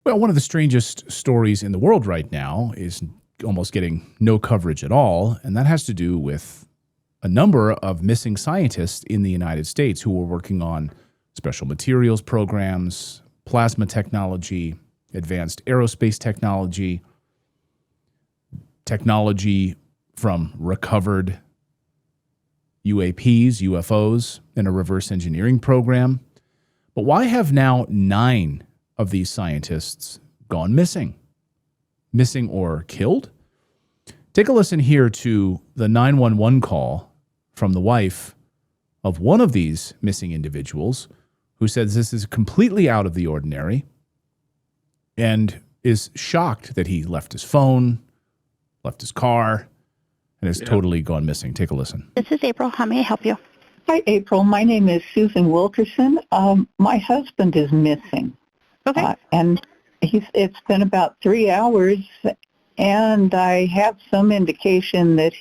Well, one of the strangest stories in the world right now is almost getting no coverage at all, and that has to do with a number of missing scientists in the United States who were working on special materials programs, plasma technology, advanced aerospace technology, technology from recovered UAPs, UFOs, in a reverse engineering program. But why have now 9 of these scientists gone missing? Missing or killed? Take a listen here to the 911 call from the wife of one of these missing individuals who says this is completely out of the ordinary and is shocked that he left his phone, left his car, and has totally gone missing. Take a listen. This is April. How may I help you? Hi, April. My name is Susan Wilkerson. My husband is missing. Okay. And it's been about 3 hours, and I have some indication that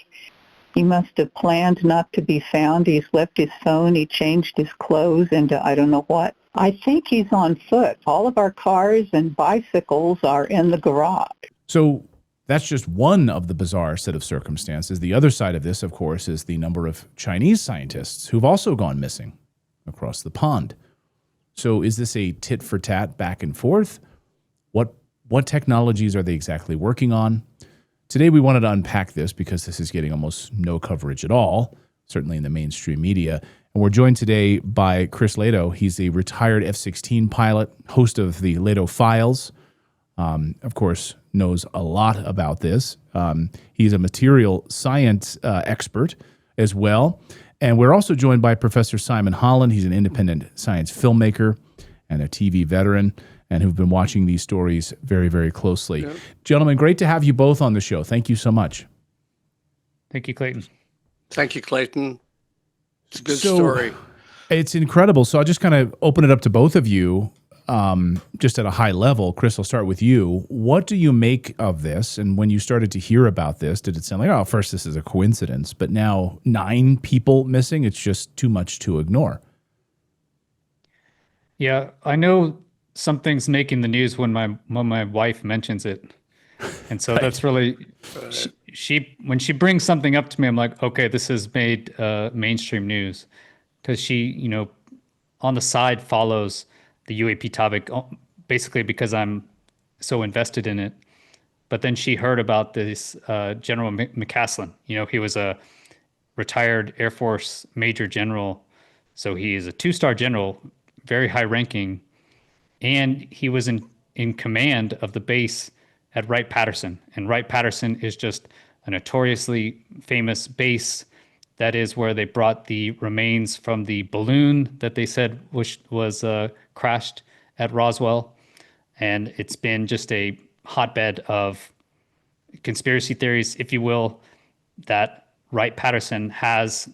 he must have planned not to be found. He's left his phone. He changed his clothes into I don't know what. I think he's on foot. All of our cars and bicycles are in the garage. So that's just one of the bizarre set of circumstances. The other side of this, of course, is the number of Chinese scientists who've also gone missing across the pond. So is this a tit for tat back and forth? What technologies are they exactly working on? Today we wanted to unpack this because this is getting almost no coverage at all, certainly in the mainstream media. And we're joined today by Chris Lato. He's a retired F-16 pilot, host of the Lato Files. Of course, knows a lot about this. He's a material science expert as well. And we're also joined by Professor Simon Holland. He's an independent science filmmaker and a TV veteran and who've been watching these stories very, very closely. Yep. Gentlemen, great to have you both on the show. Thank you so much. Thank you, Clayton. Thank you, Clayton. It's a good story. It's incredible. So I'll just kind of open it up to both of you, just at a high level. Chris, I'll start with you. What do you make of this? And when you started to hear about this, did it sound like, oh, first this is a coincidence, but now 9 people missing? It's just too much to ignore. Yeah, I know something's making the news when my wife mentions it. And so that's really, she when she brings something up to me, I'm like, okay, this has made mainstream news. Because she, on the side follows the UAP topic, basically because I'm so invested in it. But then she heard about this General McCaslin. He was a retired Air Force Major General. So he is a 2-star general, very high ranking. And he was in command of the base at Wright-Patterson. And Wright-Patterson is just a notoriously famous base. That is where they brought the remains from the balloon that they said was crashed at Roswell. And it's been just a hotbed of conspiracy theories, if you will, that Wright-Patterson has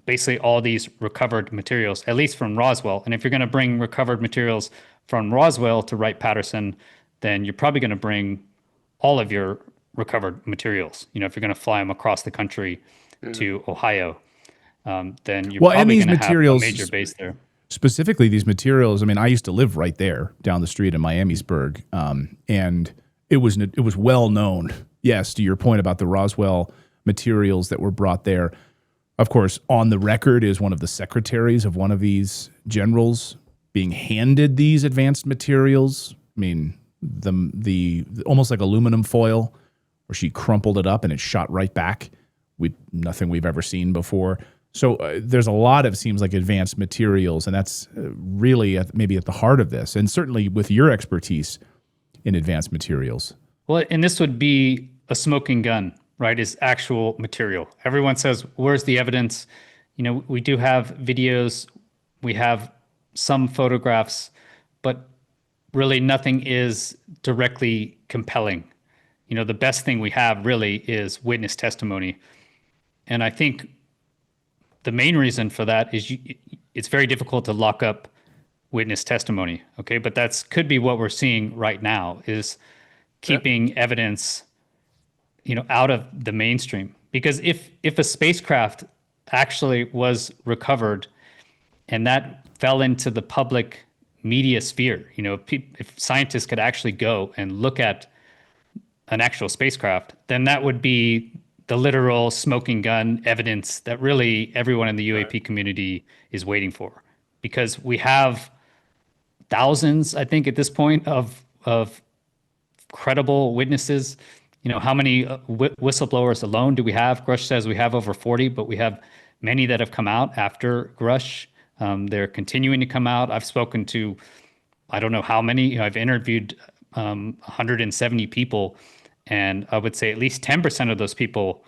basically all these recovered materials, at least from Roswell. And if you're going to bring recovered materials from Roswell to Wright-Patterson, then you're probably going to bring all of your recovered materials. If you're going to fly them across the country to Ohio, then you're probably going to have a major base there. Specifically, these materials, I used to live right there down the street in Miamisburg, and it was well known, yes, to your point about the Roswell materials that were brought there. Of course, on the record is one of the secretaries of one of these generals being handed these advanced materials. The almost like aluminum foil, where she crumpled it up and it shot right back with nothing we've ever seen before. So there's a lot of, seems like, advanced materials, and that's really maybe at the heart of this, and certainly with your expertise in advanced materials. Well, and this would be a smoking gun, right, is actual material. Everyone says, where's the evidence? We do have videos, we have some photographs, but really nothing is directly compelling. The best thing we have really is witness testimony. And I think the main reason for that is it's very difficult to lock up witness testimony, okay? But could be what we're seeing right now is keeping evidence out of the mainstream. Because if a spacecraft actually was recovered and that fell into the public media sphere. If scientists could actually go and look at an actual spacecraft, then that would be the literal smoking gun evidence that really everyone in the UAP community is waiting for, because we have thousands, I think, at this point of credible witnesses. How many whistleblowers alone do we have? Grush says we have over 40, but we have many that have come out after Grush. They're continuing to come out. I've spoken to, I don't know how many. I've interviewed 170 people, and I would say at least 10% of those people,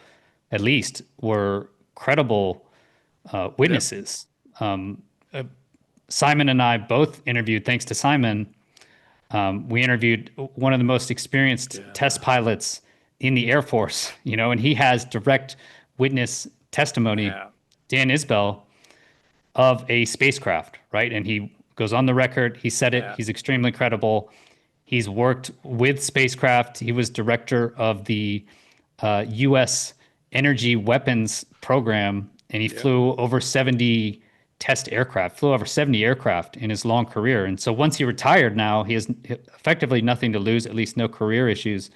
at least, were credible witnesses. Simon and I both interviewed, thanks to Simon. We interviewed one of the most experienced test pilots in the Air Force, and he has direct witness testimony, Dan Isbell, of a spacecraft, right? And he goes on the record. He said it. He's extremely credible. He's worked with spacecraft. He was director of the U.S. Energy Weapons Program, and he flew over 70 test aircraft, flew over 70 aircraft in his long career. And so once he retired now, he has effectively nothing to lose, at least no career issues.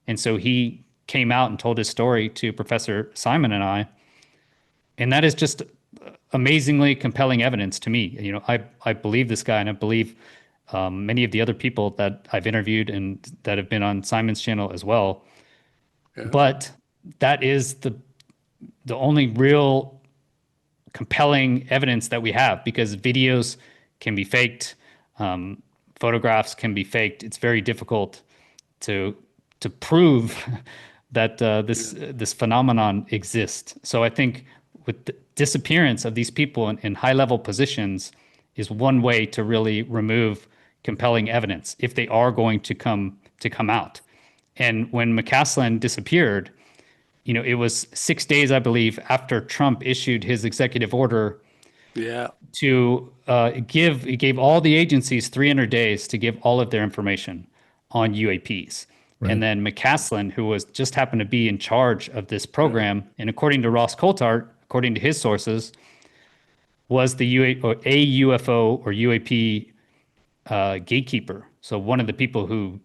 And so he came out and told his story to Professor Simon and I. And that is just amazingly compelling evidence to me. I believe this guy, and I believe many of the other people that I've interviewed and that have been on Simon's channel as well. Yeah. But that is the only real compelling evidence that we have, because videos can be faked, photographs can be faked. It's very difficult to prove that this phenomenon exists. So I think with the disappearance of these people in high-level positions is one way to really remove compelling evidence if they are going to come out. And when McCaslin disappeared, it was 6 days, I believe, after Trump issued his executive order to he gave all the agencies 300 days to give all of their information on UAPs. Right. And then McCaslin, who was just happened to be in charge of this program, and according to Ross Coltart, according to his sources, was a UFO or UAP gatekeeper. So one of the people who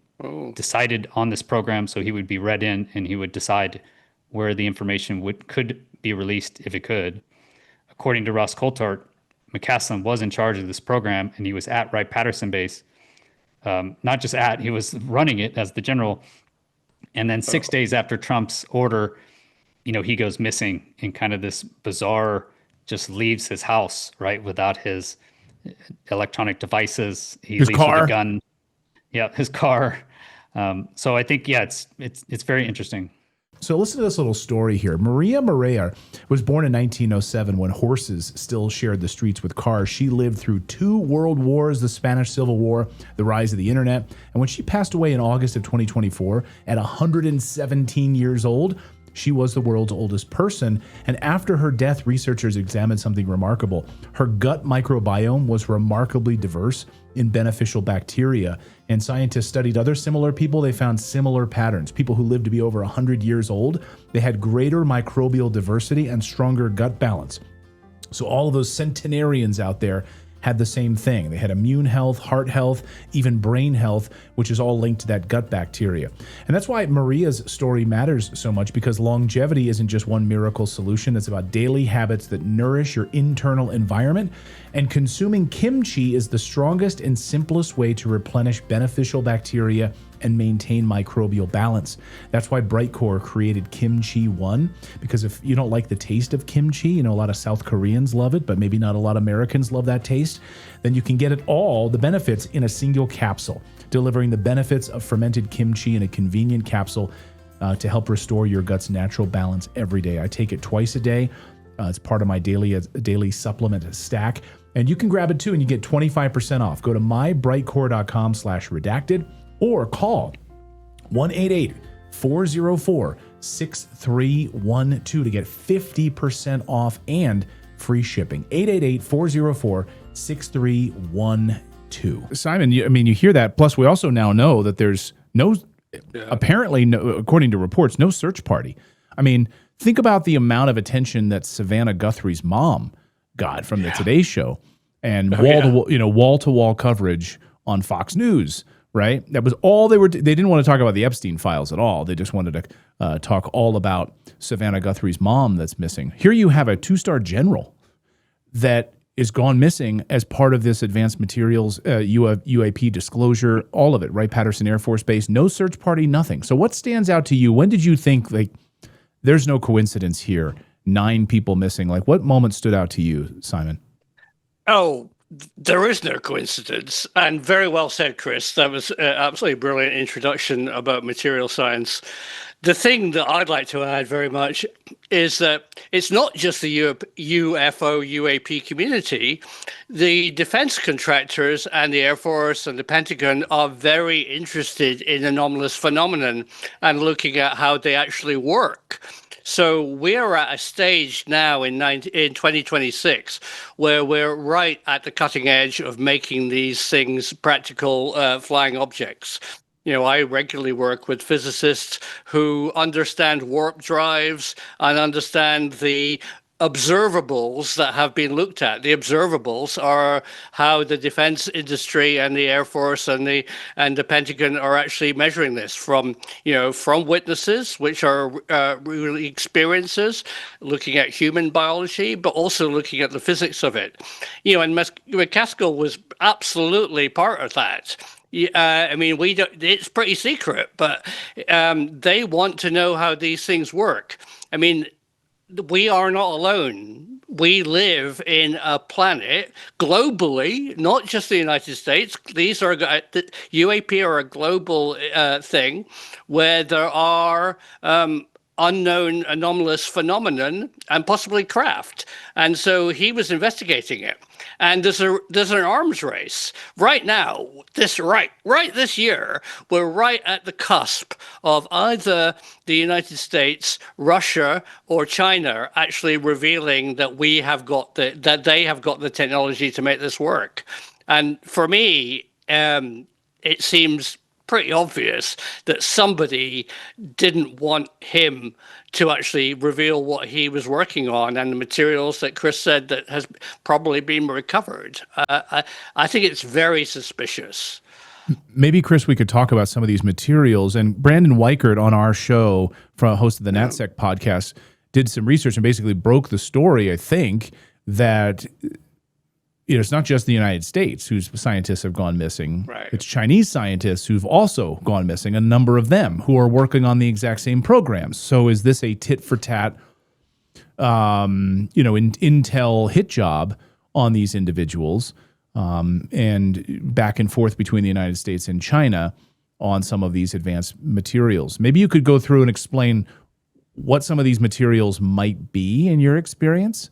decided on this program, so he would be read in and he would decide where the information could be released if it could. According to Ross Coltart, McCaslin was in charge of this program, and he was at Wright-Patterson Base. Not just he was running it as the general. And then 6 days after Trump's order, he goes missing in kind of this bizarre, just leaves his house, right, without his electronic devices. He leaves with a gun. Yeah, his car. So I think, it's very interesting. So listen to this little story here. Maria Morea was born in 1907 when horses still shared the streets with cars. She lived through 2 world wars, the Spanish Civil War, the rise of the internet. And when she passed away in August of 2024 at 117 years old, she was the world's oldest person. And after her death, researchers examined something remarkable. Her gut microbiome was remarkably diverse in beneficial bacteria. And scientists studied other similar people. They found similar patterns. People who lived to be over 100 years old, they had greater microbial diversity and stronger gut balance. So all of those centenarians out there had the same thing. They had immune health, heart health, even brain health, which is all linked to that gut bacteria. And that's why Maria's story matters so much, because longevity isn't just one miracle solution. It's about daily habits that nourish your internal environment. And consuming kimchi is the strongest and simplest way to replenish beneficial bacteria and maintain microbial balance. That's why Brightcore created Kimchi 1, because if you don't like the taste of kimchi, a lot of South Koreans love it, but maybe not a lot of Americans love that taste, then you can get it all, the benefits, in a single capsule, delivering the benefits of fermented kimchi in a convenient capsule to help restore your gut's natural balance every day. I take it twice a day. It's part of my daily supplement stack. And you can grab it too, and you get 25% off. Go to mybrightcore.com/redacted or call 1-888-404-6312 to get 50% off and free shipping. 888-404-6312. Simon, you hear that. Plus, we also now know that there's apparently, according to reports, no search party. Think about the amount of attention that Savannah Guthrie's mom got from the Today Show. and wall to wall coverage on Fox News. Right, that was all they were. They didn't want to talk about the Epstein files at all. They just wanted to talk all about Savannah Guthrie's mom that's missing. Here you have a 2-star general that is gone missing as part of this advanced materials UAP disclosure. All of it. Wright-Patterson Air Force Base. No search party. Nothing. So what stands out to you? When did you think like there's no coincidence here? 9 people missing. Like what moment stood out to you, Simon? Oh, there is no coincidence, and very well said, Chris. That was absolutely brilliant introduction about material science. The thing that I'd like to add very much is that it's not just the UFO UAP community. The defense contractors and the Air Force and the Pentagon are very interested in anomalous phenomenon and looking at how they actually work. So we're at a stage now in 2026 where we're right at the cutting edge of making these things practical flying objects. You know, I regularly work with physicists who understand warp drives and understand the observables that have been looked at. The observables are how the defense industry and the Air Force and the Pentagon are actually measuring this from witnesses, which are really experiences, looking at human biology, but also looking at the physics of it. You know, and McCaskell was absolutely part of that. I mean, we don't. It's pretty secret, but they want to know how these things work. I mean, we are not alone. We live in a planet globally, not just the United States. These are UAP are a global thing where there are unknown anomalous phenomenon and possibly craft. And so he was investigating it. And there's an arms race right now. This year, we're right at the cusp of either the United States, Russia, or China actually revealing that they have got the technology to make this work. And for me, it seems pretty obvious that somebody didn't want him to actually reveal what he was working on and the materials that Chris said that has probably been recovered. I think it's very suspicious. Maybe, Chris, we could talk about some of these materials. And Brandon Weichert on our show, from host of the NatSec podcast, did some research and basically broke the story, I think, that it's not just the United States whose scientists have gone missing. Right. It's Chinese scientists who've also gone missing, a number of them who are working on the exact same programs. So is this a tit for tat, Intel hit job on these individuals, and back and forth between the United States and China on some of these advanced materials? Maybe you could go through and explain what some of these materials might be in your experience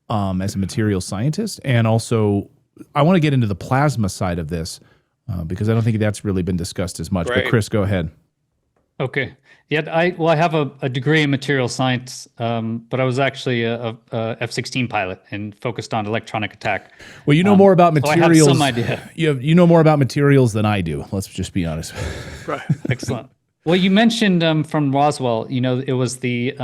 as a material scientist. And also, I want to get into the plasma side of this because I don't think that's really been discussed as much. Right. But Chris, go ahead. Okay. Yeah, I have a degree in material science, but I was actually a F-16 pilot and focused on electronic attack. Well, you know more about materials. So I have some idea. You know more about materials than I do. Let's just be honest. Right. Excellent. Well, you mentioned from Roswell, it was the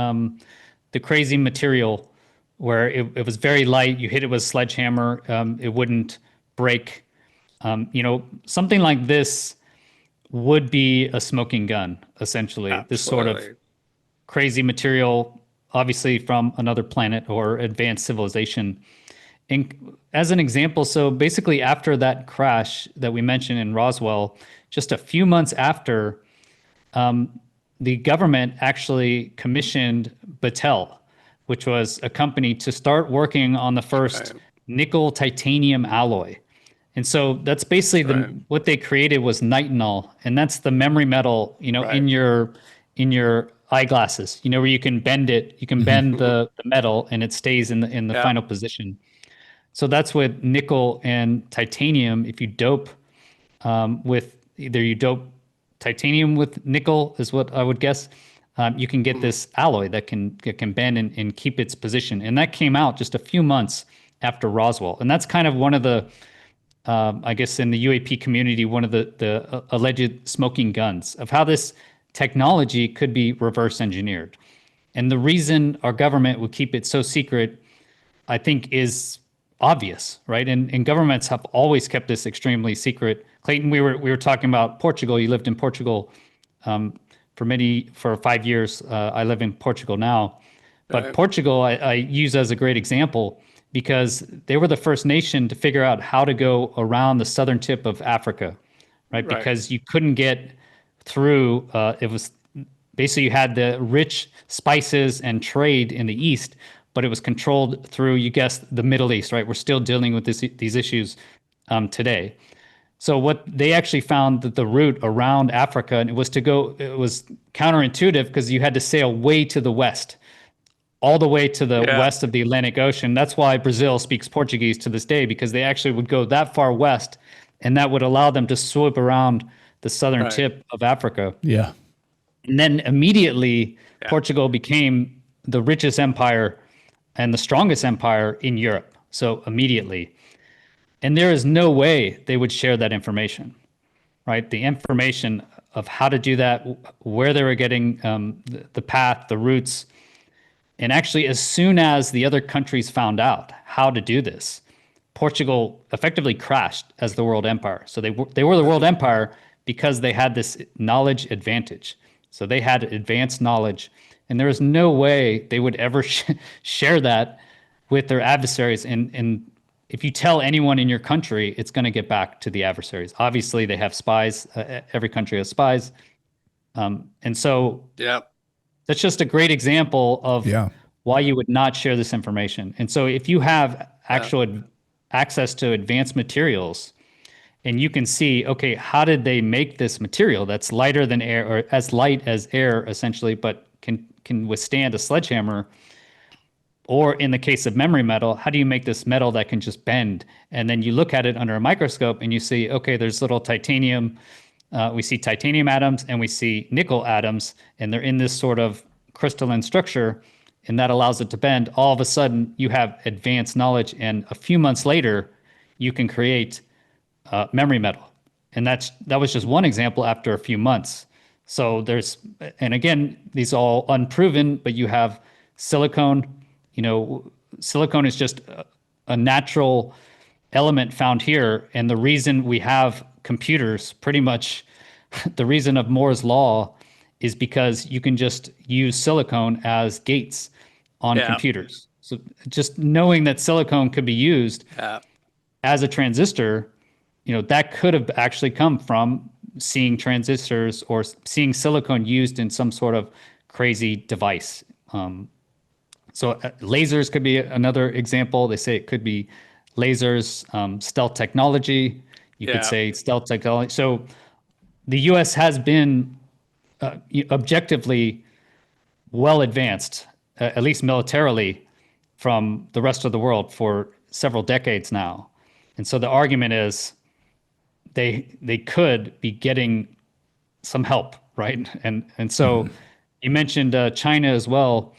crazy material where it was very light. You hit it with a sledgehammer, it wouldn't break. Something like this would be a smoking gun, essentially. Absolutely. This sort of crazy material, obviously from another planet or advanced civilization. And as an example, so basically after that crash that we mentioned in Roswell, just a few months after, the government actually commissioned Battelle, which was a company to start working on the first nickel titanium alloy. And so that's basically what they created was nitinol, and that's the memory metal, in your eyeglasses, where you can bend it, you can bend the metal and it stays in the final position. So that's with nickel and titanium. If you dope with you dope titanium with nickel is what I would guess. You can get this alloy that can bend and keep its position. And that came out just a few months after Roswell. And that's kind of one of the, I guess in the UAP community, one of the alleged smoking guns of how this technology could be reverse engineered. And the reason our government would keep it so secret, I think, is obvious, right? And governments have always kept this extremely secret. Clayton, we were talking about Portugal. You lived in Portugal for 5 years. I live in Portugal now, but Portugal I use as a great example because they were the first nation to figure out how to go around the southern tip of Africa, right? Because you couldn't get through. It was basically you had the rich spices and trade in the east, but it was controlled through, you guessed, the Middle East, right? We're still dealing with these issues today. So what they actually found that the route around Africa, and it was counterintuitive because you had to sail way to the west, all the way to the west of the Atlantic Ocean. That's why Brazil speaks Portuguese to this day, because they actually would go that far west, and that would allow them to swoop around the southern tip of Africa. Yeah. And then immediately, Portugal became the richest empire and the strongest empire in Europe. So immediately. And there is no way they would share that information, right? The information of how to do that, where they were getting the path, the routes. And actually, as soon as the other countries found out how to do this, Portugal effectively crashed as the world empire. So they were the world empire because they had this knowledge advantage. So they had advanced knowledge, and there was no way they would ever share that with their adversaries. And if you tell anyone in your country, it's going to get back to the adversaries. Obviously, they have spies. Every country has spies. And so that's just a great example of why you would not share this information. And so if you have actual access to advanced materials, and you can see, okay, how did they make this material that's lighter than air, or as light as air, essentially, but can withstand a sledgehammer? Or in the case of memory metal, how do you make this metal that can just bend? And then you look at it under a microscope and you see, okay, there's little titanium. We see titanium atoms and we see nickel atoms, and they're in this sort of crystalline structure, and that allows it to bend. All of a sudden, you have advanced knowledge, and a few months later, you can create memory metal. And that was just one example after a few months. So and again, these are all unproven, but you have silicone. Silicone is just a natural element found here. And the reason we have computers, pretty much the reason of Moore's law, is because you can just use silicone as gates on computers. So just knowing that silicone could be used as a transistor, that could have actually come from seeing transistors or seeing silicone used in some sort of crazy device. So lasers could be another example. They say it could be lasers, stealth technology. You could say stealth technology. So the U.S. has been objectively well advanced, at least militarily, from the rest of the world for several decades now. And so the argument is they could be getting some help, right? And so you mentioned China as well.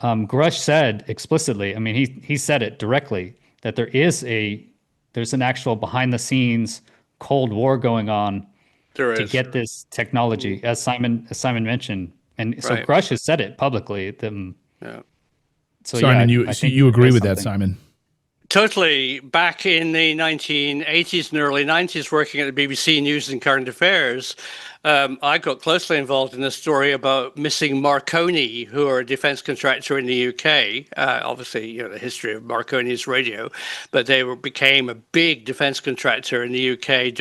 Grush said explicitly, I mean, he said it directly, that there's an actual behind the scenes Cold War going on to get this technology, as Simon mentioned. And so Grush has said it publicly. So Simon, you agree with that, Simon? Totally. Back in the 1980s and early 90s, working at the BBC News and Current Affairs, I got closely involved in a story about missing Marconi, who are a defense contractor in the UK. Obviously, the history of Marconi's radio, but they became a big defense contractor in the UK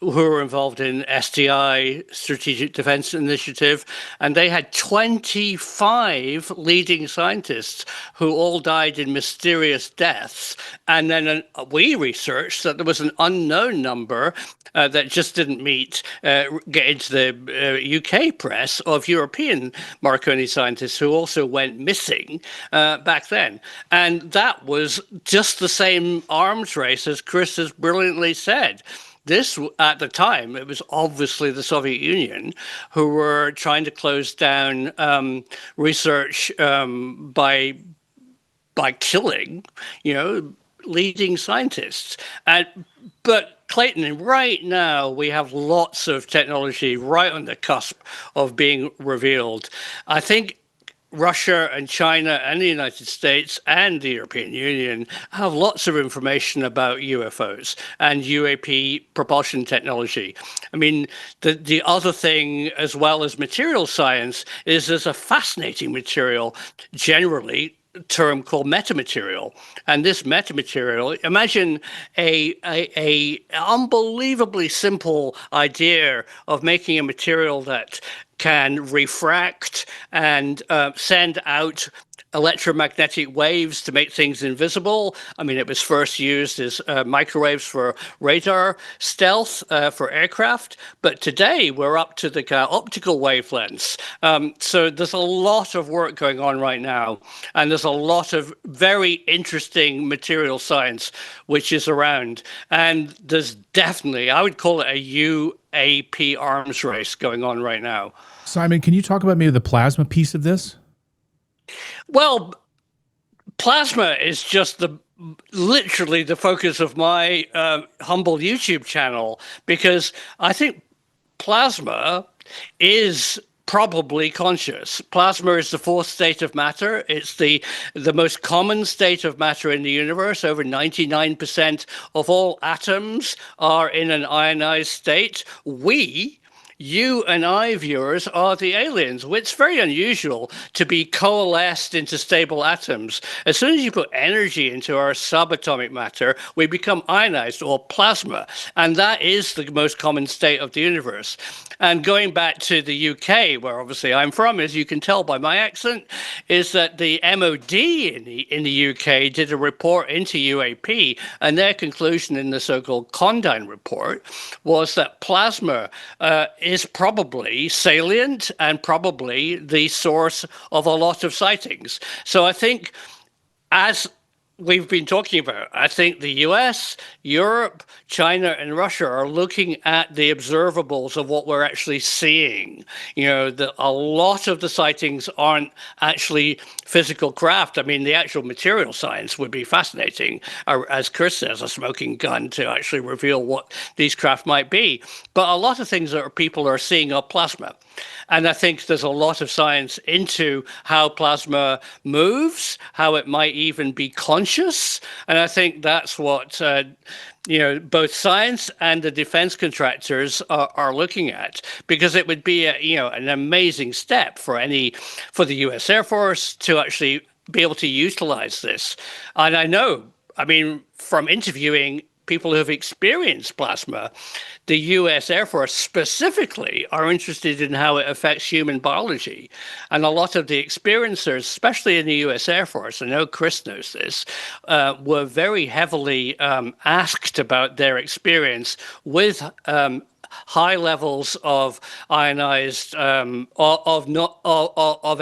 who were involved in SDI, Strategic Defense Initiative, and they had 25 leading scientists who all died in mysterious deaths. And then we researched that there was an unknown number that just didn't get into the UK press of European Marconi scientists who also went missing back then. And that was just the same arms race as Chris has brilliantly said. This, at the time, it was obviously the Soviet Union who were trying to close down research by killing, leading scientists. But Clayton, right now we have lots of technology right on the cusp of being revealed. I think Russia and China and the United States and the European Union have lots of information about UFOs and UAP propulsion technology. I mean, the other thing, as well as material science, is there's a fascinating material generally term called metamaterial. And this metamaterial, imagine a unbelievably simple idea of making a material that can refract and send out electromagnetic waves to make things invisible. I mean, it was first used as microwaves for radar stealth for aircraft, but today we're up to the optical wavelengths. So there's a lot of work going on right now, and there's a lot of very interesting material science which is around. And there's definitely, I would call it a UAP arms race going on right now. Simon, can you talk about maybe the plasma piece of this? Well, plasma is just literally the focus of my humble YouTube channel, because I think plasma is probably conscious. Plasma is the fourth state of matter. It's the most common state of matter in the universe. Over 99% of all atoms are in an ionized state. You and I, viewers, are the aliens. It's very unusual to be coalesced into stable atoms. As soon as you put energy into our subatomic matter, we become ionized, or plasma. And that is the most common state of the universe. And going back to the UK, where obviously I'm from, as you can tell by my accent, is that the MOD in the UK did a report into UAP, and their conclusion in the so-called Condign report was that plasma is probably salient and probably the source of a lot of sightings. So I think, as we've been talking about, I think the US, Europe, China, and Russia are looking at the observables of what we're actually seeing. You know, a lot of the sightings aren't actually physical craft. I mean, the actual material science would be fascinating, as Chris says, a smoking gun to actually reveal what these craft might be. But a lot of things that people are seeing are plasma. And I think there's a lot of science into how plasma moves, how it might even be conscious. And I think that's what both science and the defense contractors are looking at, because it would be an amazing step for the U.S. Air Force to actually be able to utilize this. And I mean, from interviewing people who have experienced plasma, the U.S. Air Force specifically are interested in how it affects human biology. And a lot of the experiencers, especially in the U.S. Air Force, I know Chris knows this, were very heavily asked about their experience with high levels of ionized of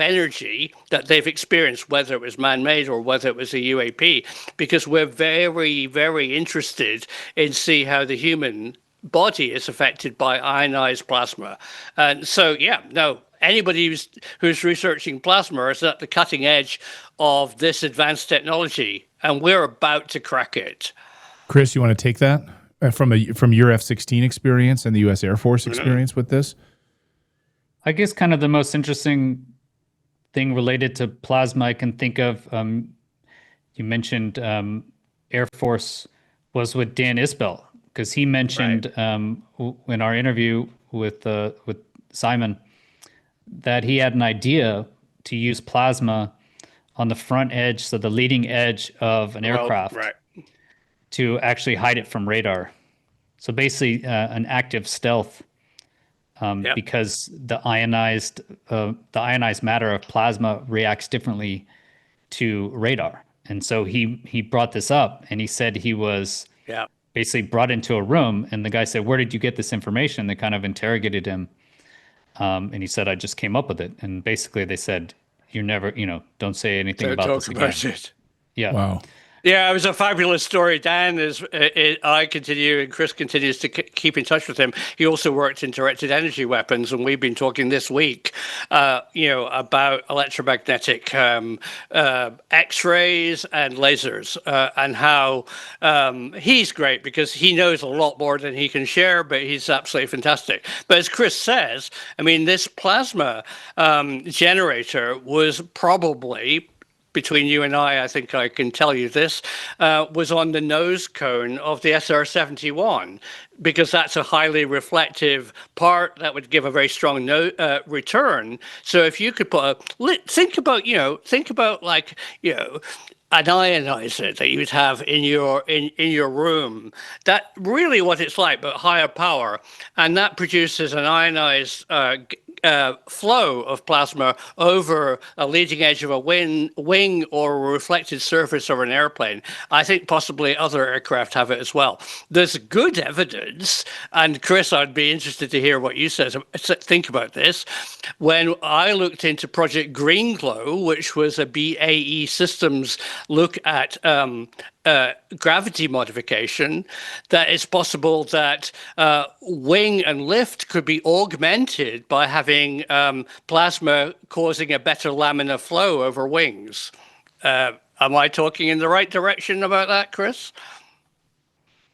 energy that they've experienced, whether it was man-made or whether it was a UAP, because we're very, very interested in see how the human body is affected by ionized plasma. And so, anybody who's researching plasma is at the cutting edge of this advanced technology, and we're about to crack it. Chris, you want to take that from your F-16 experience and the U.S. Air Force experience with this? I guess kind of the most interesting thing related to plasma I can think of, you mentioned Air Force, was with Dan Isbell, because he mentioned in our interview with Simon that he had an idea to use plasma on the front edge, so the leading edge of an aircraft, to actually hide it from radar. So basically an active stealth, because the ionized matter of plasma reacts differently to radar. And so he brought this up, and he said he was basically brought into a room, and the guy said, "Where did you get this information?" They kind of interrogated him. And he said, "I just came up with it." And basically they said, "You're never, don't say anything about this again." It. Yeah. Wow. Yeah, it was a fabulous story. Dan I continue, and Chris continues to keep in touch with him. He also worked in directed energy weapons, and we've been talking this week, about electromagnetic X-rays and lasers, and how he's great because he knows a lot more than he can share, but he's absolutely fantastic. But as Chris says, I mean, this plasma generator was probably, between you and I think I can tell you this, was on the nose cone of the SR-71, because that's a highly reflective part that would give a very strong return. So if you could think about like, an ionizer that you would have in your room, that really what it's like, but higher power, and that produces an ionized flow of plasma over a leading edge of a wing or a reflected surface of an airplane. I think possibly other aircraft have it as well. There's good evidence, and Chris, I'd be interested to hear what you think about this. When I looked into Project Green Glow, which was a BAE Systems look at gravity modification, that it's possible that wing and lift could be augmented by having plasma causing a better laminar flow over wings. Am I talking in the right direction about that, Chris?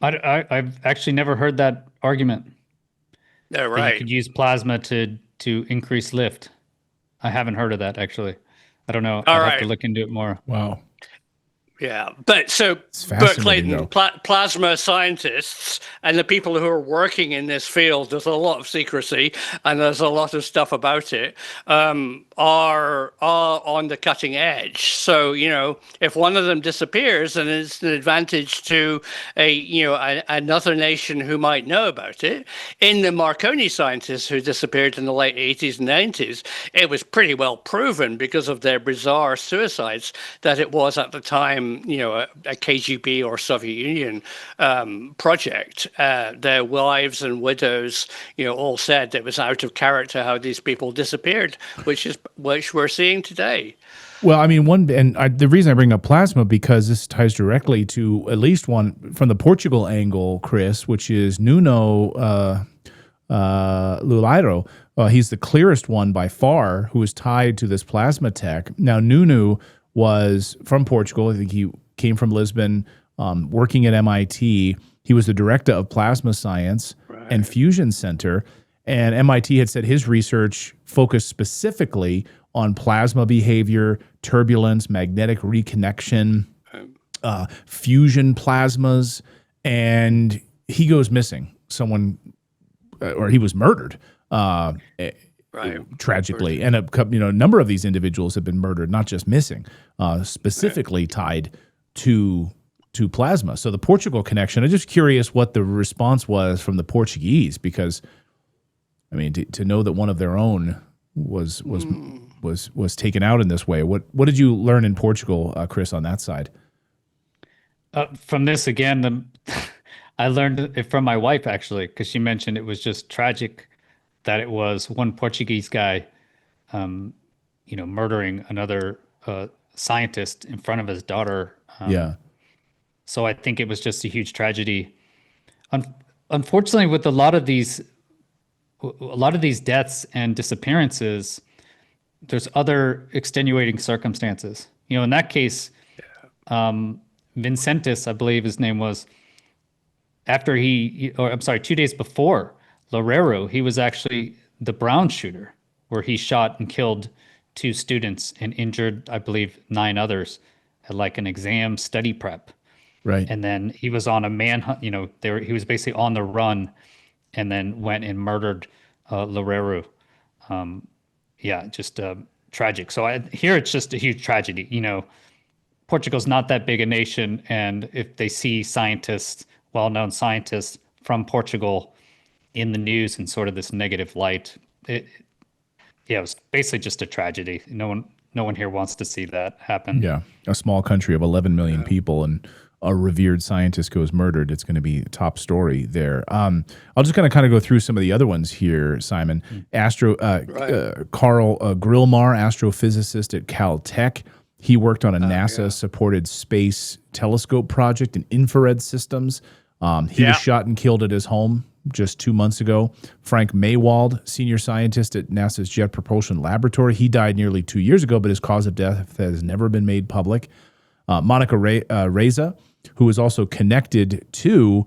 I've actually never heard that argument. Yeah, right. That you could use plasma to increase lift. I haven't heard of that, actually. I don't know. I'll have to look into it more. Wow. Yeah, but so Bert Clayton, plasma scientists and the people who are working in this field, there's a lot of secrecy and there's a lot of stuff about it, are on the cutting edge. So, if one of them disappears, then it's an advantage to another nation who might know about it. In the Marconi scientists who disappeared in the late 80s and 90s, it was pretty well proven because of their bizarre suicides that it was at the time, a KGB or Soviet Union project. Their wives and widows, all said it was out of character how these people disappeared, which we're seeing today. Well, I mean, the reason I bring up plasma, because this ties directly to at least one from the Portugal angle, Chris, which is Nuno Lulairo. He's the clearest one by far who is tied to this plasma tech. Now, Nuno was from Portugal. I think he came from Lisbon, working at MIT. He was the director of plasma science and fusion center. And MIT had said his research focused specifically on plasma behavior, turbulence, magnetic reconnection, fusion plasmas. And he goes missing. He was murdered. Tragically, and a number of these individuals have been murdered, not just missing, specifically tied to plasma. So the Portugal connection. I'm just curious what the response was from the Portuguese, because I mean, to know that one of their own was taken out in this way. What did you learn in Portugal, Chris, on that side? From this again, I learned it from my wife, actually, because she mentioned it was just tragic that it was one Portuguese guy, murdering another scientist in front of his daughter. So I think it was just a huge tragedy. Unfortunately, with a lot of these deaths and disappearances, there's other extenuating circumstances. In that case, Vincentis, I believe his name was, 2 days before Loureiro, he was actually the Brown shooter, where he shot and killed 2 students and injured, I believe, 9 others at like an exam study prep. Right. And then he was on a manhunt, he was basically on the run and then went and murdered Loureiro. Just tragic. So here it's just a huge tragedy. Portugal's not that big a nation, and if they see scientists, well-known scientists from Portugal in the news in sort of this negative light, it was basically just a tragedy. No one here wants to see that happen. Yeah, a small country of 11 million people, and a revered scientist goes murdered. It's going to be a top story there. I'll just kind of go through some of the other ones here, Simon. Carl Grillmar, astrophysicist at Caltech. He worked on a NASA-supported space telescope project and infrared systems. He was shot and killed at his home just 2 months ago. Frank Maywald, senior scientist at NASA's Jet Propulsion Laboratory. He died nearly 2 years ago, but his cause of death has never been made public. Monica Reza, who is also connected to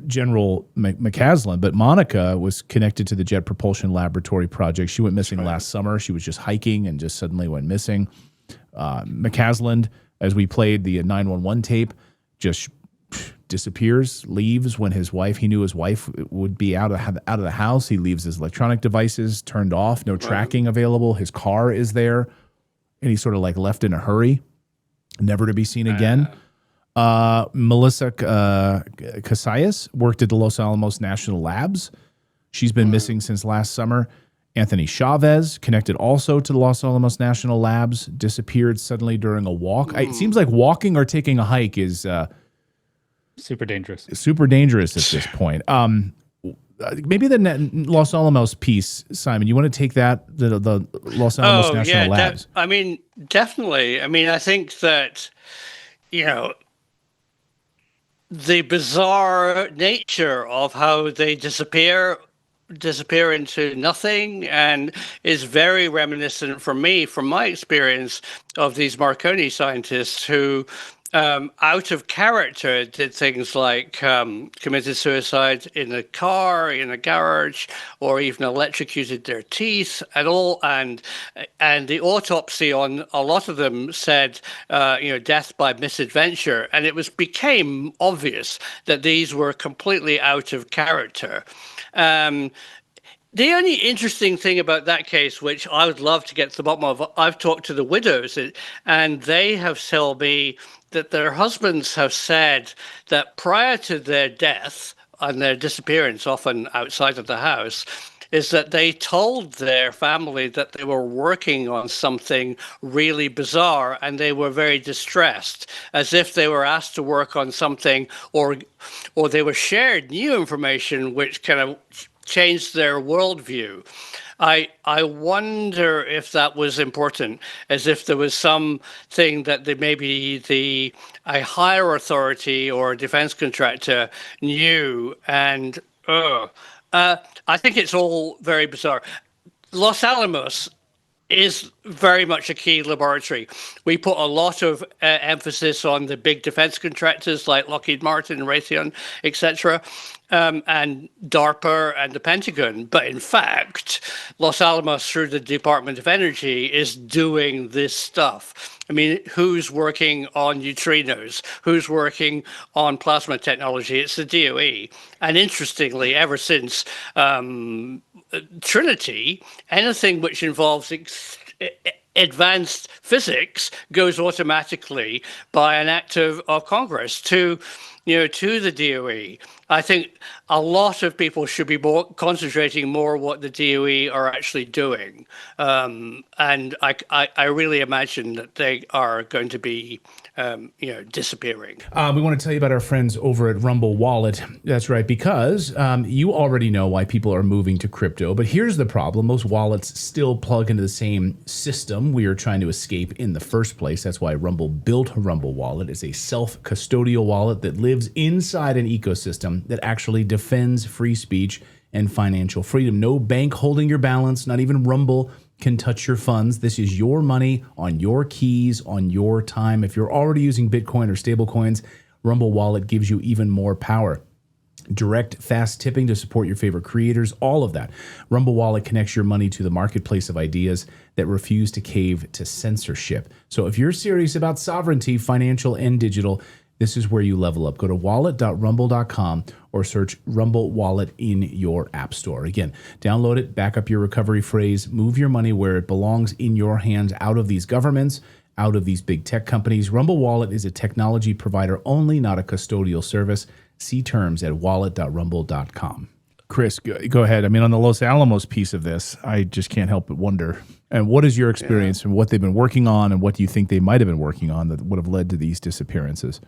General McCaslin, but Monica was connected to the Jet Propulsion Laboratory project. She went missing last summer. She was just hiking and just suddenly went missing. McCaslin, as we played the 911 tape, just disappears, leaves when he knew his wife would be out of the house. He leaves his electronic devices turned off, no tracking available. His car is there, and he's sort of like left in a hurry, never to be seen again. Melissa Casillas worked at the Los Alamos National Labs. She's been missing since last summer. Anthony Chavez, connected also to the Los Alamos National Labs, disappeared suddenly during a walk. It seems like walking or taking a hike is super dangerous. Super dangerous at this point. Maybe the Los Alamos piece, Simon. You want to take that, the Los Alamos National Labs? Definitely. I think that, the bizarre nature of how they disappear into nothing, and is very reminiscent for me, from my experience, of these Marconi scientists who, out of character, did things like committed suicide in a car, in a garage, or even electrocuted their teeth and all. And the autopsy on a lot of them said, death by misadventure. And it became obvious that these were completely out of character. The only interesting thing about that case, which I would love to get to the bottom of, I've talked to the widows, and they have told me that their husbands have said that prior to their death and their disappearance, often outside of the house, is that they told their family that they were working on something really bizarre, and they were very distressed, as if they were asked to work on something, or they were shared new information which kind of changed their worldview. I wonder if that was important, as if there was something that maybe a higher authority or a defense contractor knew, and I think it's all very bizarre. Los Alamos is very much a key laboratory. We put a lot of emphasis on the big defense contractors like Lockheed Martin, Raytheon, etc., and DARPA and the Pentagon. But in fact, Los Alamos, through the Department of Energy, is doing this stuff. Who's working on neutrinos? Who's working on plasma technology? It's the DOE. And interestingly, ever since Trinity, anything which involves advanced physics goes automatically by an act of Congress to the DOE. I think a lot of people should be concentrating more what the DOE are actually doing. And I really imagine that they are going to be, disappearing. We want to tell you about our friends over at Rumble Wallet. That's right, because you already know why people are moving to crypto. But here's the problem. Most wallets still plug into the same system we are trying to escape in the first place. That's why Rumble built Rumble Wallet. It's a self-custodial wallet that lives inside an ecosystem that actually defends free speech and financial freedom. No bank holding your balance, not even Rumble can touch your funds. This is your money on your keys, on your time. If you're already using Bitcoin or stable coins, Rumble Wallet gives you even more power. Direct, fast tipping to support your favorite creators, all of that. Rumble Wallet connects your money to the marketplace of ideas that refuse to cave to censorship. So if you're serious about sovereignty, financial and digital, this is where you level up. Go to wallet.rumble.com or search Rumble Wallet in your app store. Again, download it, back up your recovery phrase, move your money where it belongs, in your hands, out of these governments, out of these big tech companies. Rumble Wallet is a technology provider only, not a custodial service. See terms at wallet.rumble.com. Chris, go ahead. On the Los Alamos piece of this, I just can't help but wonder. And what is your experience and what they've been working on, and what do you think they might have been working on that would have led to these disappearances?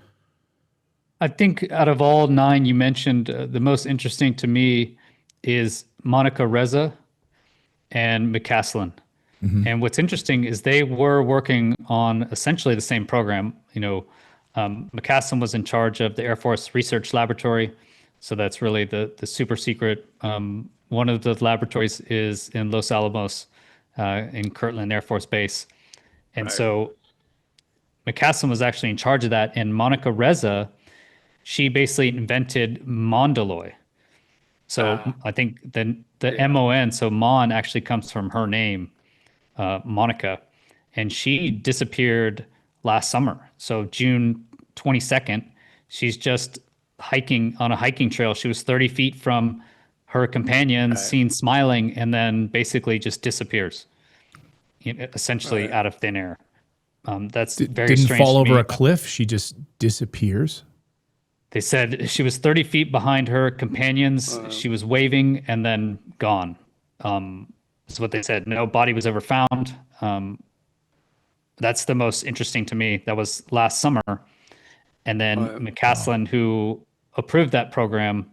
I think out of all 9 you mentioned, the most interesting to me is Monica Reza and McCaslin. And what's interesting is they were working on essentially the same program. McCaslin was in charge of the Air Force Research Laboratory. So that's really the super secret. One of the laboratories is in Los Alamos, in Kirtland Air Force Base. And so McCaslin was actually in charge of that. And Monica Reza, she basically invented Mondeloy. So I think the MON, so Mon actually comes from her name, Monica. And she disappeared last summer. So June 22nd, she's just hiking on a hiking trail. She was 30 feet from her companion, seen smiling, and then basically just disappears, essentially out of thin air. That's very Didn't strange. fall to over me. a cliff. She just disappears. They said she was 30 feet behind her companions. She was waving and then gone. That's what they said. No body was ever found. That's the most interesting to me. That was last summer. And then McCaslin, who approved that program,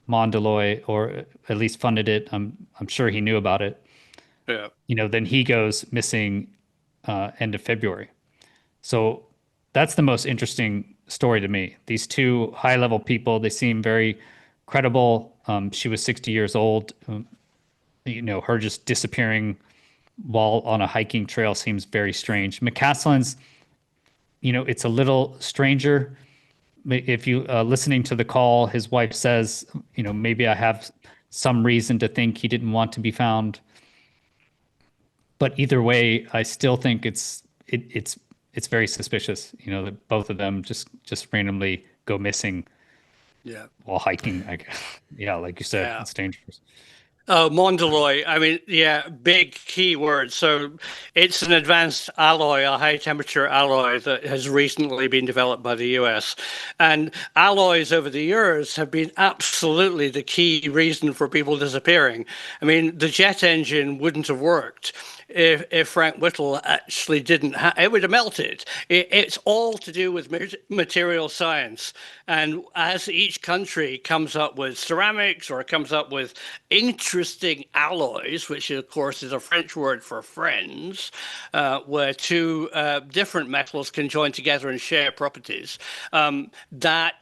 Mondeloy, or at least funded it, I'm sure he knew about it. Yeah. Then he goes missing end of February. So that's the most interesting story to me. These two high-level people, they seem very credible. She was 60 years old. Her just disappearing while on a hiking trail seems very strange. McCaslin's, it's a little stranger. If you listening to the call, his wife says, maybe I have some reason to think he didn't want to be found. But either way, I still think it's very suspicious. That both of them just randomly go missing. Yeah. While hiking, I guess. Yeah, like you said, it's dangerous. Oh, Mondeloy. I mean, big key word. So it's an advanced alloy, a high temperature alloy that has recently been developed by the US. And alloys over the years have been absolutely the key reason for people disappearing. I mean, the jet engine wouldn't have worked if Frank Whittle actually didn't, it would have melted. It's all to do with material science. And as each country comes up with ceramics or comes up with interesting alloys, which of course is a French word for friends, where two different metals can join together and share properties, that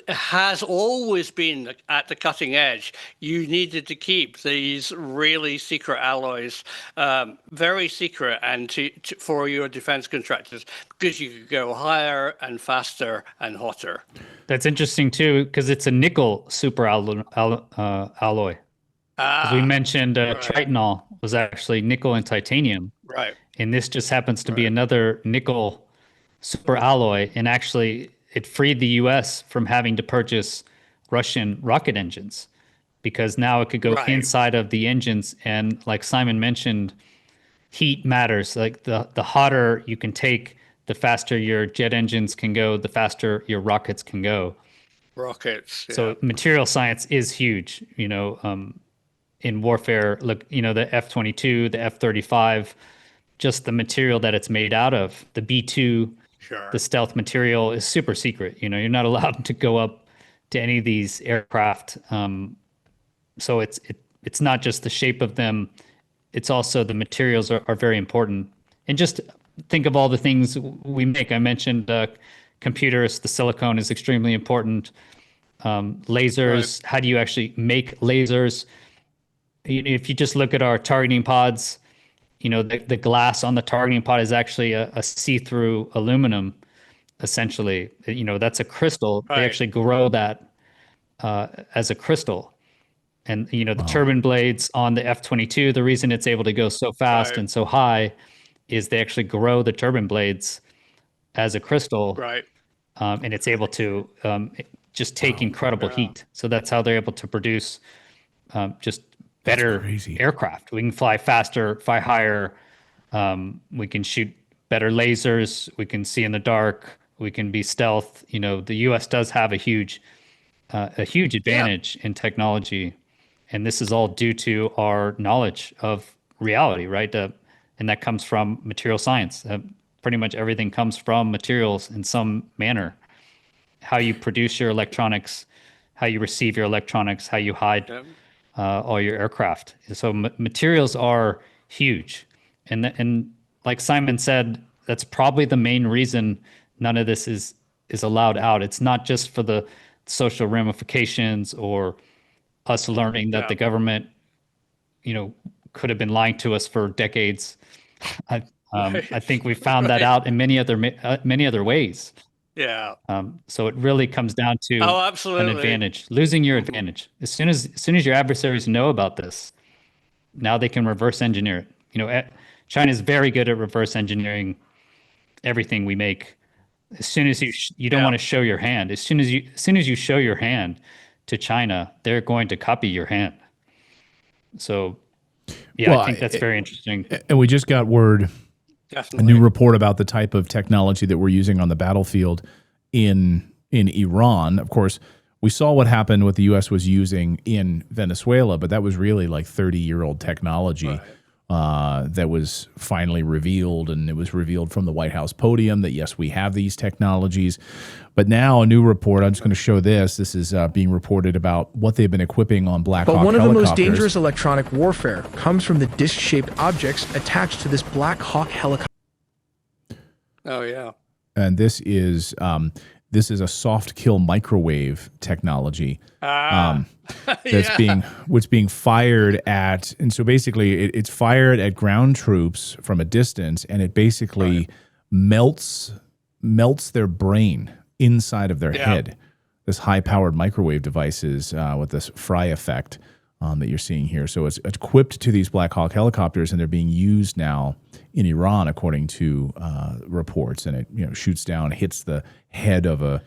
has always been at the cutting edge. You needed to keep these really secret alloys very secret, and for your defense contractors, because you could go higher and faster and hotter. That's interesting too, because it's a nickel super alloy. As we mentioned, Tritonol was actually nickel and titanium. Right. And this just happens to be another nickel super alloy. And actually, it freed the US from having to purchase Russian rocket engines, because now it could go inside of the engines. And like Simon mentioned, heat matters. Like the hotter you can take, the faster your jet engines can go, the faster your rockets can go. Rockets. Yeah. So material science is huge, in warfare. Look, the F-22, the F-35, just the material that it's made out of, the B-2, the stealth material is super secret. You're not allowed to go up to any of these aircraft. So it's not just the shape of them. It's also the materials are very important. And just think of all the things we make. I mentioned computers. The silicone is extremely important. Lasers. How do you actually make lasers? If you just look at our targeting pods, the glass on the targeting pod is actually a see-through aluminum, essentially. That's a crystal. They actually grow that as a crystal. And, the turbine blades on the F-22, the reason it's able to go so fast and so high is they actually grow the turbine blades as a crystal. Right. And it's able to just take incredible heat. So that's how they're able to produce just better aircraft. We can fly faster, fly higher. We can shoot better lasers. We can see in the dark. We can be stealth. The U.S. does have a huge advantage in technology. And this is all due to our knowledge of reality, right? And that comes from material science. Pretty much everything comes from materials in some manner. How you produce your electronics, how you receive your electronics, how you hide all your aircraft. So materials are huge. And like Simon said, that's probably the main reason none of this is allowed out. It's not just for the social ramifications or us learning that the government, could have been lying to us for decades. I think we found that out in many other ways. Yeah. So it really comes down to Oh, an absolutely. advantage, losing your advantage. As soon as your adversaries know about this, now they can reverse engineer it. China is very good at reverse engineering everything we make. As soon as you don't want to show your hand, as soon as you show your hand to China, they're going to copy your hand. So, yeah, I think that's very interesting. And we just got word, Definitely. a new report about the type of technology that we're using on the battlefield in Iran. Of course, we saw what happened, what the U.S. was using in Venezuela, but that was really like 30-year-old technology that was finally revealed, and it was revealed from the White House podium that, yes, we have these technologies. But now a new report, I'm just going to show this. This is being reported about what they've been equipping on Black Hawk helicopters. But one of the most dangerous electronic warfare comes from the disc-shaped objects attached to this Black Hawk helicopter. Oh, yeah. And this is a soft kill microwave technology that's being fired at, and so basically it's fired at ground troops from a distance, and it basically melts their brain inside of their head. This high-powered microwave devices with this fry effect that you're seeing here. So it's equipped to these Black Hawk helicopters, and they're being used now in Iran, according to reports. And it shoots down, hits the head of a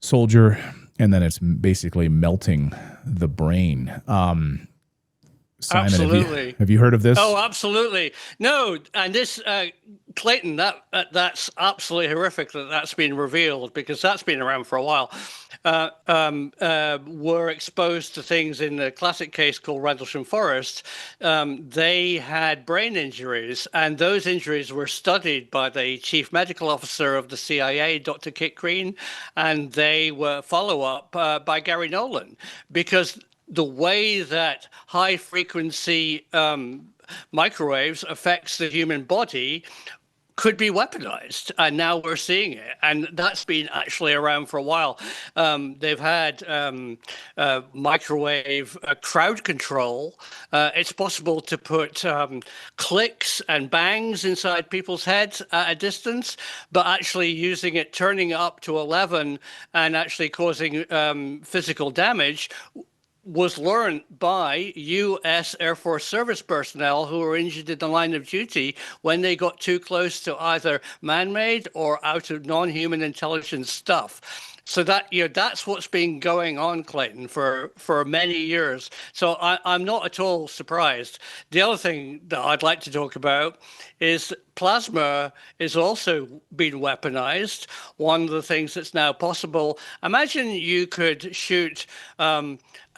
soldier, and then it's basically melting the brain. Simon, absolutely. Have you heard of this? Oh, absolutely. No, and this, Clayton, that's absolutely horrific that's been revealed, because that's been around for a while. Were exposed to things in the classic case called Rendlesham Forest. They had brain injuries, and those injuries were studied by the chief medical officer of the CIA, Dr. Kit Green, and they were follow-up by Gary Nolan, because the way that high frequency microwaves affects the human body could be weaponized, and now we're seeing it, and that's been actually around for a while. They've had microwave crowd control. It's possible to put clicks and bangs inside people's heads at a distance, but actually using it, turning it up to 11 and actually causing physical damage was learned by U.S. Air Force service personnel who were injured in the line of duty when they got too close to either man-made or out of non-human intelligence stuff. So that's what's been going on, Clayton, for many years. So I'm not at all surprised. The other thing that I'd like to talk about is plasma is also being weaponized. One of the things that's now possible, imagine you could shoot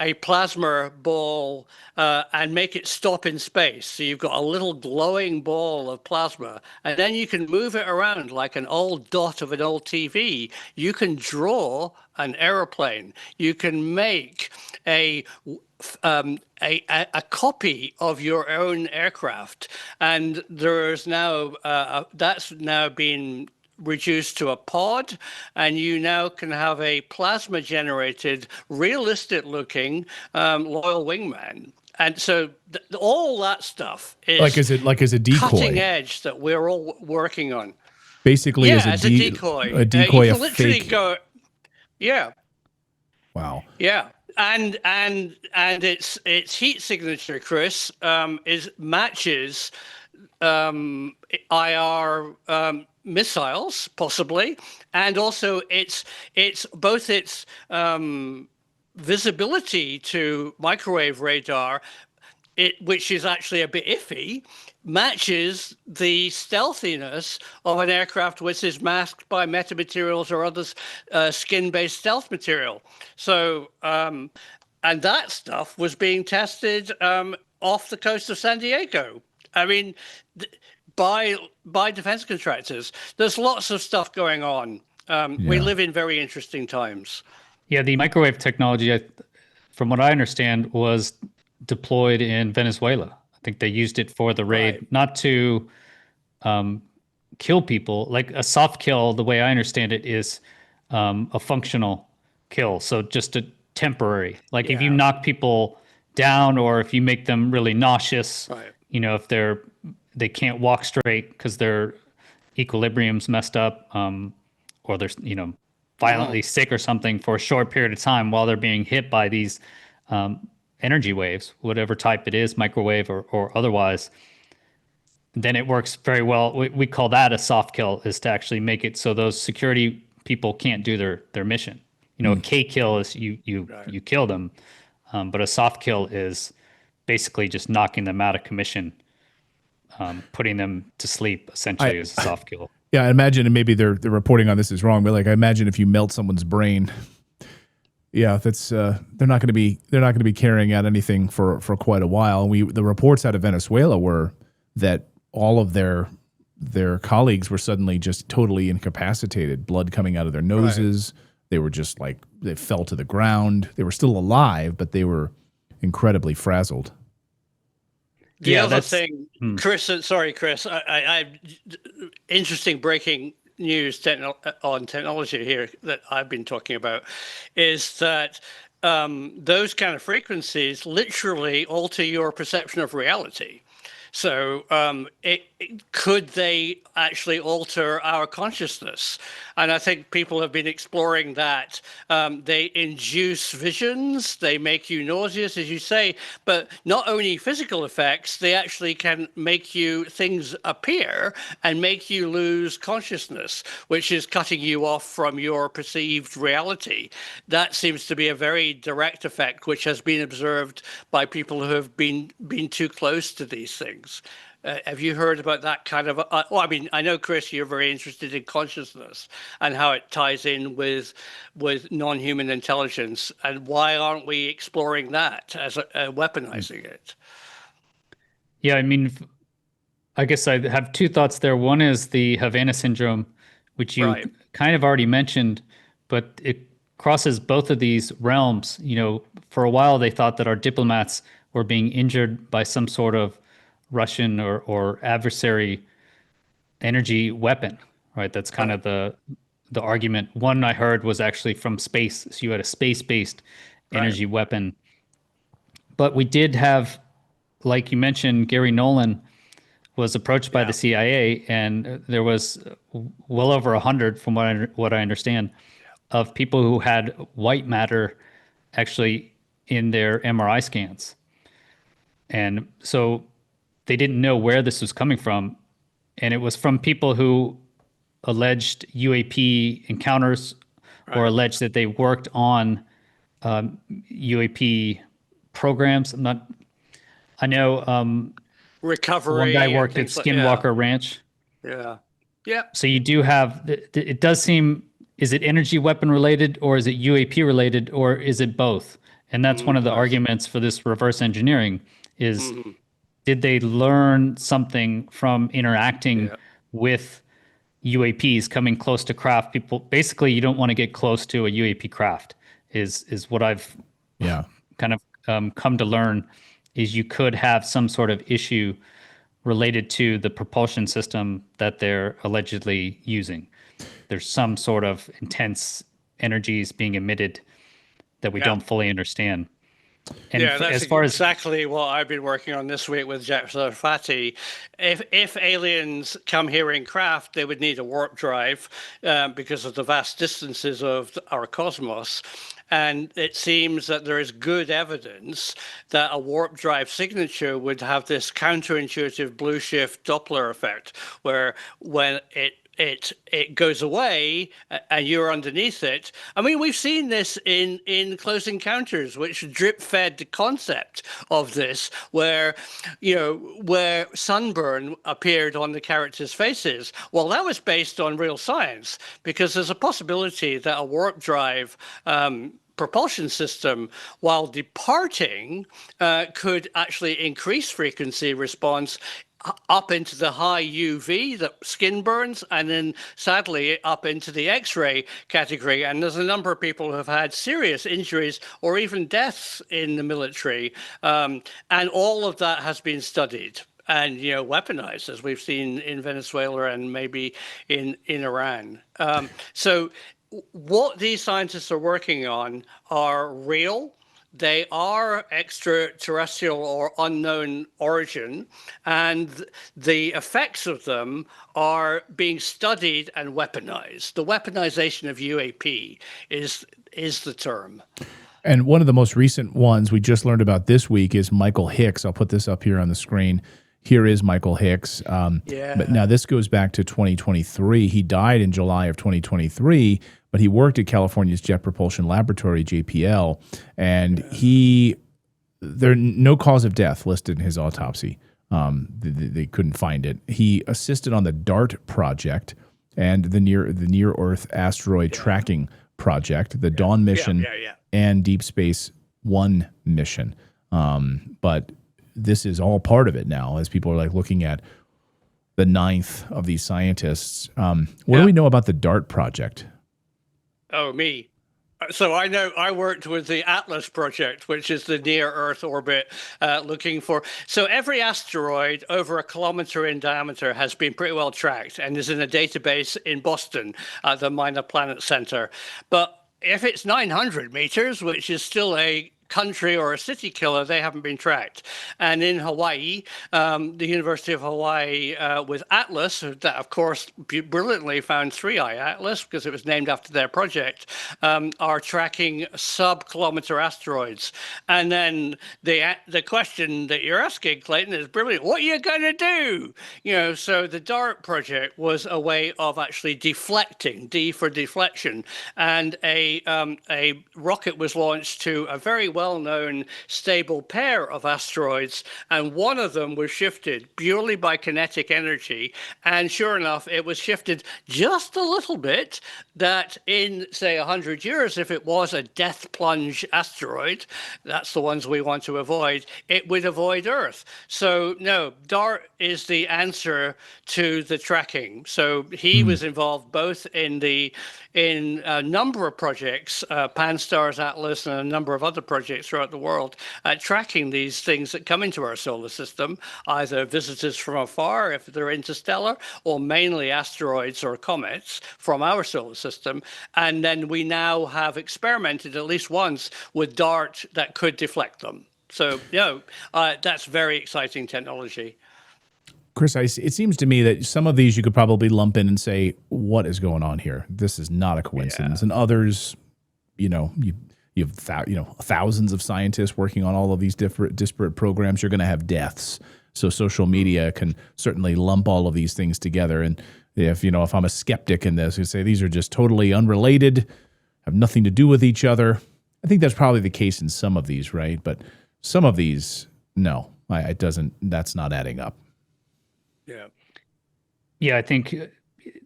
a plasma ball and make it stop in space. So you've got a little glowing ball of plasma, and then you can move it around like an old dot of an old TV. You can draw an aeroplane. You can make a copy of your own aircraft, and there's now that's now been reduced to a pod, and you now can have a plasma generated, realistic looking loyal wingman. And so all that stuff is like as a decoy, cutting edge that we're all working on. Basically, as a decoy. A decoy, you a can literally fake. go, yeah. Wow. Yeah. And its heat signature, Chris, matches IR missiles, possibly, and also its visibility to microwave radar, which is actually a bit iffy, matches the stealthiness of an aircraft which is masked by metamaterials or other skin-based stealth material. So, and that stuff was being tested off the coast of San Diego. I mean, by defense contractors. There's lots of stuff going on. We live in very interesting times. Yeah, the microwave technology, from what I understand, was deployed in Venezuela. think they used it for the raid, Right. not to kill people. Like a soft kill, the way I understand it, is a functional kill. So just a temporary. Like if you Yeah. knock people down, or if you make them really nauseous, Right. if they can't walk straight because their equilibrium's messed up, or they're violently sick or something for a short period of time while they're being hit by these energy waves, whatever type it is, microwave or otherwise, then it works very well. We call that a soft kill, is to actually make it so those security people can't do their mission. A K kill is you kill them, but a soft kill is basically just knocking them out of commission, putting them to sleep, essentially, is a soft kill. Yeah, I imagine, and maybe their reporting on this is wrong, but like I imagine if you melt someone's brain, yeah, that's they're not going to be carrying out anything for quite a while. The reports out of Venezuela were that all of their colleagues were suddenly just totally incapacitated, blood coming out of their noses. Right. They were just like, they fell to the ground. They were still alive, but they were incredibly frazzled. The other thing, Chris, sorry, Chris, I interesting breaking news on technology here that I've been talking about is that those kind of frequencies literally alter your perception of reality. So could they actually alter our consciousness? And I think people have been exploring that. They induce visions, they make you nauseous, as you say, but not only physical effects, they actually can make you things appear and make you lose consciousness, which is cutting you off from your perceived reality. That seems to be a very direct effect, which has been observed by people who have been too close to these things. Have you heard about that kind of? I know, Chris, you're very interested in consciousness and how it ties in with non-human intelligence. And why aren't we exploring that as weaponizing it? Yeah, I mean, I guess I have two thoughts there. One is the Havana syndrome, which you kind of already mentioned, but it crosses both of these realms. For a while they thought that our diplomats were being injured by some sort of Russian or adversary energy weapon, right? That's kind of the argument. One I heard was actually from space. So you had a space-based energy weapon. But we did have, like you mentioned, Gary Nolan was approached by the CIA, and there was well over 100, from what I understand, of people who had white matter actually in their MRI scans. And so they didn't know where this was coming from. And it was from people who alleged UAP encounters or alleged that they worked on UAP programs. I know recovery. One guy worked at Skinwalker Ranch. Yeah. Yeah. So you do have, it does seem, is it energy weapon related, or is it UAP related, or is it both? And that's one of the arguments for this reverse engineering is, did they learn something from interacting with UAPs, coming close to craft? People, basically, you don't want to get close to a UAP craft is what I've kind of come to learn, is you could have some sort of issue related to the propulsion system that they're allegedly using. There's some sort of intense energies being emitted that we don't fully understand. And that's exactly what I've been working on this week with Jack Sarfati. If aliens come here in craft, they would need a warp drive because of the vast distances of our cosmos. And it seems that there is good evidence that a warp drive signature would have this counterintuitive blue shift Doppler effect, where when it goes away and you're underneath it. I mean, we've seen this in Close Encounters, which drip-fed the concept of this, where sunburn appeared on the characters' faces. Well, that was based on real science, because there's a possibility that a warp drive propulsion system, while departing, could actually increase frequency response up into the high UV, that skin burns, and then sadly up into the X-ray category. And there's a number of people who have had serious injuries or even deaths in the military. And all of that has been studied and weaponized, as we've seen in Venezuela and maybe in Iran. So what these scientists are working on are real. They are extraterrestrial or unknown origin, and the effects of them are being studied and weaponized. The weaponization of UAP is the term. And one of the most recent ones we just learned about this week is Michael Hicks. I'll put this up here on the screen. Here is Michael Hicks. But now this goes back to 2023. He died in July of 2023, but he worked at California's Jet Propulsion Laboratory, JPL, and there no cause of death listed in his autopsy. They couldn't find it. He assisted on the DART project and the near Earth asteroid tracking project, the Dawn mission, and Deep Space One mission. But this is all part of it now, as people are looking at the ninth of these scientists. What do we know about the DART project? Oh, me. So I know I worked with the Atlas project, which is the near Earth orbit, looking for. So every asteroid over 1 kilometer in diameter has been pretty well tracked and is in a database in Boston at the Minor Planet Center. But if it's 900 meters, which is still a country or a city killer, they haven't been tracked. And in Hawaii, the University of Hawaii with Atlas, that of course brilliantly found 3i Atlas because it was named after their project, are tracking sub-kilometer asteroids. And then the question that you're asking, Clayton, is brilliant. What are you going to do? So the DART project was a way of actually deflecting, D for deflection, and a rocket was launched to a very well-known stable pair of asteroids, and one of them was shifted purely by kinetic energy. And sure enough, it was shifted just a little bit that in, say, 100 years, if it was a death plunge asteroid, that's the ones we want to avoid, it would avoid Earth. So no, DART is the answer to the tracking. So he was involved both in a number of projects, Pan-STARRS, Atlas, and a number of other projects throughout the world, tracking these things that come into our solar system, either visitors from afar, if they're interstellar, or mainly asteroids or comets from our solar system. And then we now have experimented at least once with DART that could deflect them. So, that's very exciting technology. Chris, it seems to me that some of these you could probably lump in and say, what is going on here? This is not a coincidence. And others, you have thousands of scientists working on all of these disparate programs. You're going to have deaths. So social media can certainly lump all of these things together. And if I'm a skeptic in this, you say these are just totally unrelated, have nothing to do with each other. I think that's probably the case in some of these, right? But some of these, no, it doesn't. That's not adding up. Yeah, I think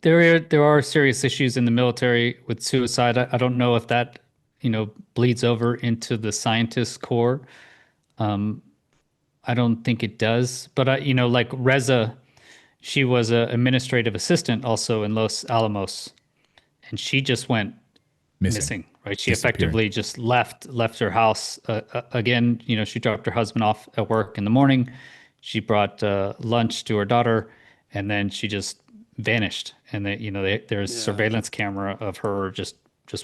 there are serious issues in the military with suicide. I don't know if that bleeds over into the scientist core. I don't think it does. But like Reza, she was an administrative assistant also in Los Alamos, and she just went missing. Right? She effectively just left her house. Again, she dropped her husband off at work in the morning. She brought lunch to her daughter, and then she just vanished. And there's surveillance camera of her just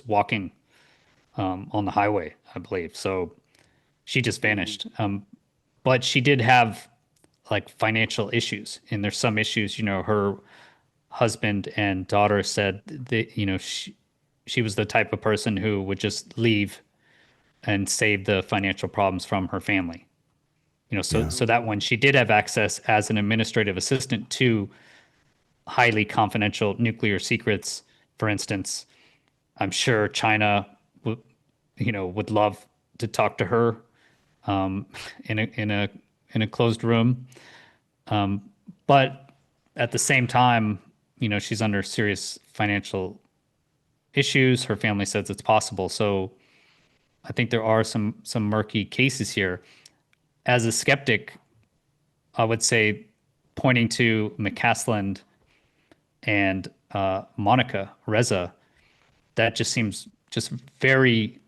walking on the highway, I believe. So she just vanished. But she did have financial issues, and there's some issues. Her husband and daughter said that she was the type of person who would just leave and save the financial problems from her family. So that when she did have access as an administrative assistant to highly confidential nuclear secrets, for instance, I'm sure China would love to talk to her in a closed room. But at the same time, she's under serious financial issues. Her family says it's possible. So I think there are some murky cases here. As a skeptic, I would say pointing to McCaslin and Monica Reza, that just seems just very,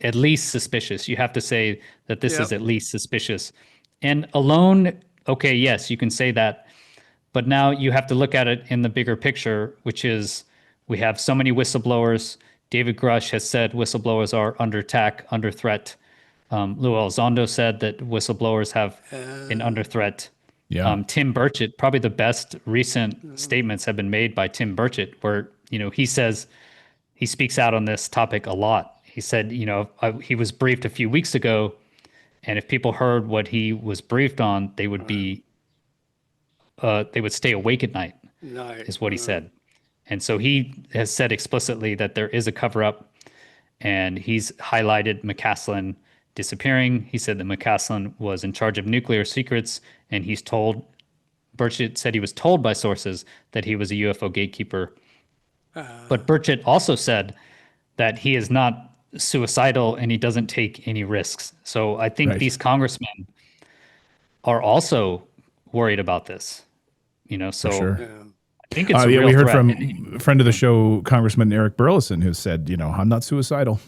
at least suspicious. You have to say that this is at least suspicious. And alone, okay, yes, you can say that. But now you have to look at it in the bigger picture, which is we have so many whistleblowers. David Grush has said whistleblowers are under attack, under threat. Lou Elizondo said that whistleblowers have been under threat. Yeah. Tim Burchett, probably the best recent statements have been made by Tim Burchett, where he says he speaks out on this topic a lot. He said, he was briefed a few weeks ago, and if people heard what he was briefed on, they would be, they would stay awake at night. Is what he said. And so he has said explicitly that there is a cover-up, and he's highlighted McCaslin disappearing. He said that McCaslin was in charge of nuclear secrets, and Burchett said he was told by sources that he was a UFO gatekeeper. But Burchett also said that he is not suicidal and he doesn't take any risks. So I think these congressmen are also worried about this. So For sure. I think it's a real we heard threat. from a friend of the show, Congressman Eric Burleson, who said, I'm not suicidal.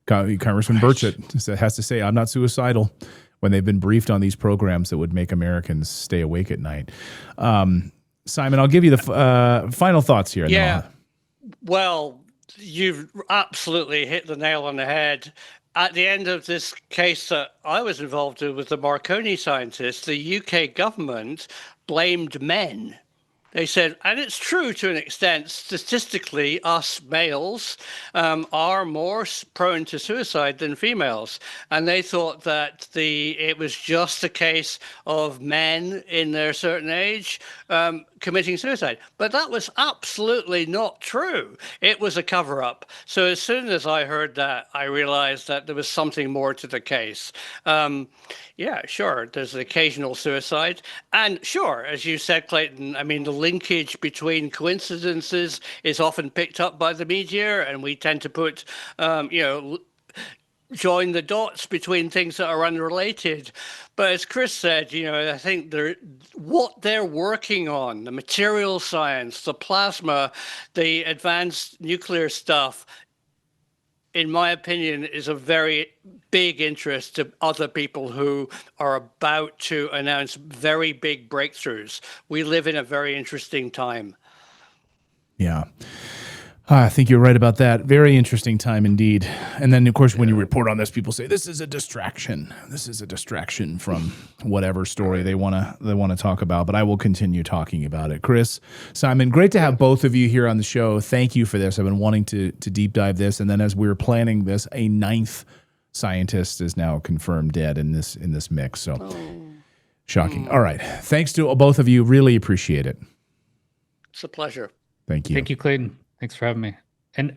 Congressman Burchett has to say, I'm not suicidal, when they've been briefed on these programs that would make Americans stay awake at night. Simon, I'll give you the final thoughts here. Yeah. Well, you've absolutely hit the nail on the head. At the end of this case that I was involved in with the Marconi scientists, the UK government blamed men. They said, and it's true to an extent, statistically, us males are more prone to suicide than females. And they thought that it was just a case of men in their certain age committing suicide. But that was absolutely not true. It was a cover-up. So as soon as I heard that, I realized that there was something more to the case. Yeah, sure, there's an occasional suicide. And sure, as you said, Clayton, I mean, the linkage between coincidences is often picked up by the media, and we tend to put, join the dots between things that are unrelated. But as Chris said, I think what they're working on, the material science, the plasma, the advanced nuclear stuff, in my opinion, is a very big interest to other people who are about to announce very big breakthroughs. We live in a very interesting time. Yeah. I think you're right about that. Very interesting time indeed. And then, of course, when you report on this, people say this is a distraction. This is a distraction from whatever story they want to talk about. But I will continue talking about it. Chris, Simon, great to have both of you here on the show. Thank you for this. I've been wanting to deep dive this. And then as we were planning this, a 9th scientist is now confirmed dead in this mix. So shocking. All right. Thanks to both of you. Really appreciate it. It's a pleasure. Thank you. Thank you, Clayton. Thanks for having me. And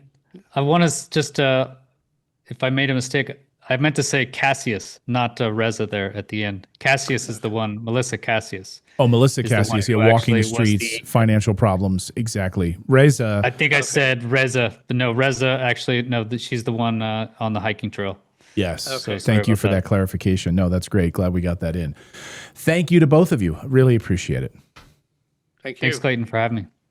I want to just, if I made a mistake, I meant to say Cassius, not Reza there at the end. Cassius is the one, Melissa Cassius. Oh, Melissa Cassius, walking the streets, financial problems. Exactly. Reza. I think I said Reza. No, Reza actually, no, she's the one on the hiking trail. Yes. Okay. So thank you for that clarification. No, that's great. Glad we got that in. Thank you to both of you. Really appreciate it. Thank you. Thanks, Clayton, for having me.